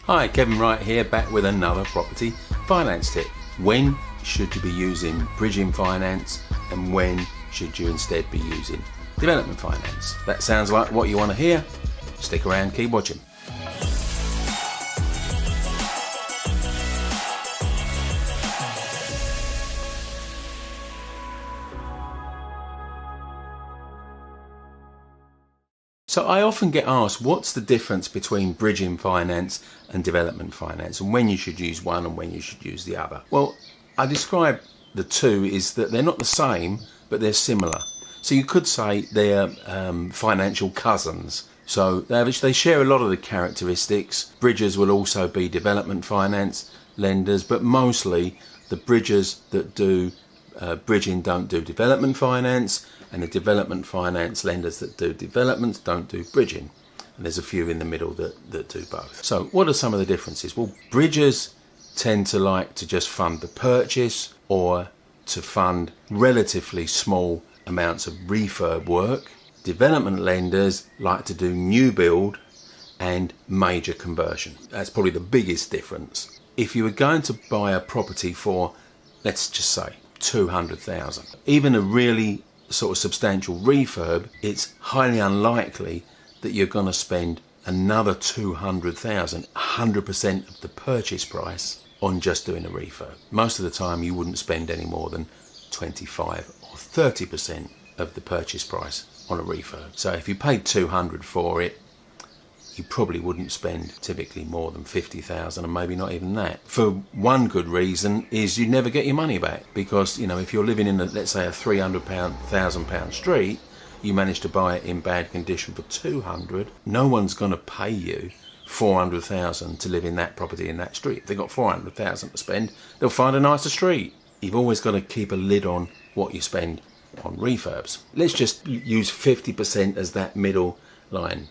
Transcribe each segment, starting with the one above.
Hi, Kevin Wright here, back with another property finance tip. When should you be using bridging finance and when should you instead be using development finance? That sounds like what you want to hear. Stick around, keep watching. So I often get asked, what's the difference between bridging finance and development finance, and when you should use one and when you should use the other? Well, I describe the two is that they're not the same, but they're similar. So you could say they're financial cousins. So they share a lot of the characteristics. Bridgers will also be development finance lenders, but mostly the bridgers that do bridging don't do development finance, and the development finance lenders that do developments don't do bridging. And there's a few in the middle that do both. So what are some of the differences? Well, bridgers tend to like to just fund the purchase or to fund relatively small amounts of refurb work. Development lenders like to do new build and major conversion. That's probably the biggest difference. If you were going to buy a property for, let's just say, 200,000, even a really sort of substantial refurb, it's highly unlikely that you're going to spend another 200,000, 100% of the purchase price on just doing a refurb. Most of the time you wouldn't spend any more than 25 or 30% of the purchase price on a refurb. So if you paid 200 for it, you probably wouldn't spend typically more than 50,000, and maybe not even that. For one good reason is you never get your money back, because if you're living in let's say a £300,000 street, you manage to buy it in bad condition for 200, no one's going to pay you 400,000 to live in that property in that street. If they've got 400,000 to spend, they'll find a nicer street. You've always got to keep a lid on what you spend on refurbs. Let's just use 50% as that middle line.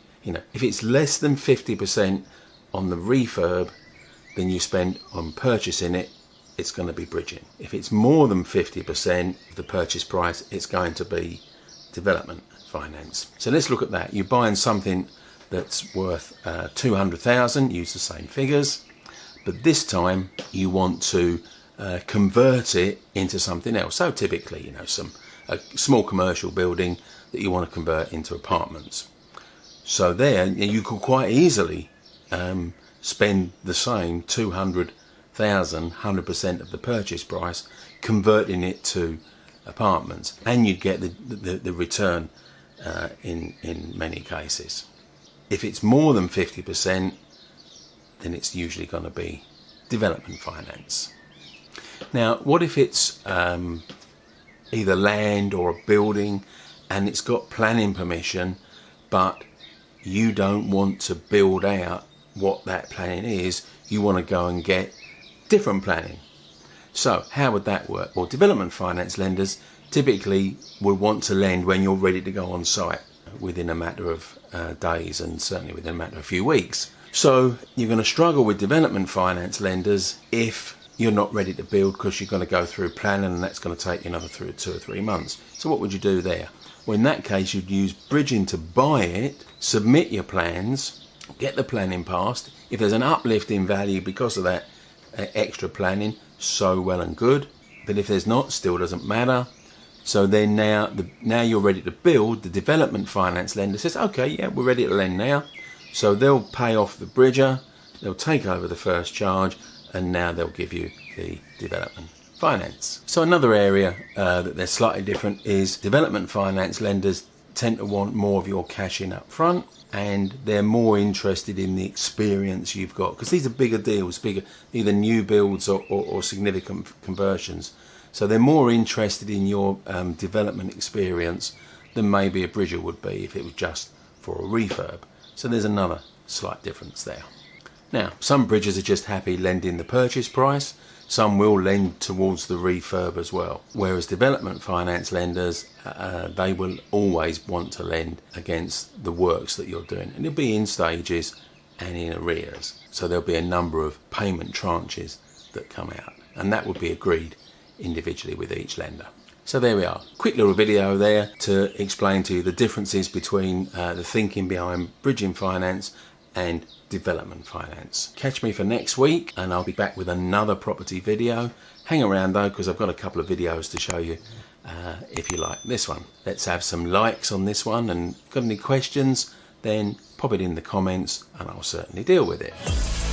If it's less than 50% on the refurb than you spend on purchasing it, it's going to be bridging. If it's more than 50% of the purchase price, it's going to be development finance. So let's look at that. You're buying something that's worth 200,000, use the same figures, but this time you want to convert it into something else. So typically, a small commercial building that you want to convert into apartments. So there, you could quite easily spend the same 200,000, 100% of the purchase price, converting it to apartments, and you'd get the return in many cases. If it's more than 50%, then it's usually going to be development finance. Now, what if it's either land or a building, and it's got planning permission, but you don't want to build out what that planning is, you want to go and get different planning. So how would that work? Well, development finance lenders typically will want to lend when you're ready to go on site within a matter of days, and certainly within a matter of a few weeks. So you're going to struggle with development finance lenders if you're not ready to build, because you're going to go through planning, and that's going to take you another 2 or 3 months. So what would you do there? Well, in that case, you'd use bridging to buy it, submit your plans, get the planning passed. If there's an uplift in value because of that extra planning, so well and good. But if there's not, still doesn't matter. So then now you're ready to build, the development finance lender says, okay, yeah, we're ready to lend now. So they'll pay off the bridger, they'll take over the first charge, and now they'll give you the development finance. So another area that they're slightly different is development finance lenders tend to want more of your cash in up front, and they're more interested in the experience you've got, because these are bigger deals, either new builds or significant conversions. So they're more interested in your development experience than maybe a bridger would be if it was just for a refurb. So there's another slight difference there. Now, some bridgers are just happy lending the purchase price. Some will lend towards the refurb as well. Whereas development finance lenders, they will always want to lend against the works that you're doing. And it'll be in stages and in arrears. So there'll be a number of payment tranches that come out. And that will be agreed individually with each lender. So there we are. Quick little video there to explain to you the differences between the thinking behind bridging finance and development finance. Catch me for next week and I'll be back with another property video. Hang around though, because I've got a couple of videos to show you if you like this one. Let's have some likes on this one, and got any questions then pop it in the comments and I'll certainly deal with it.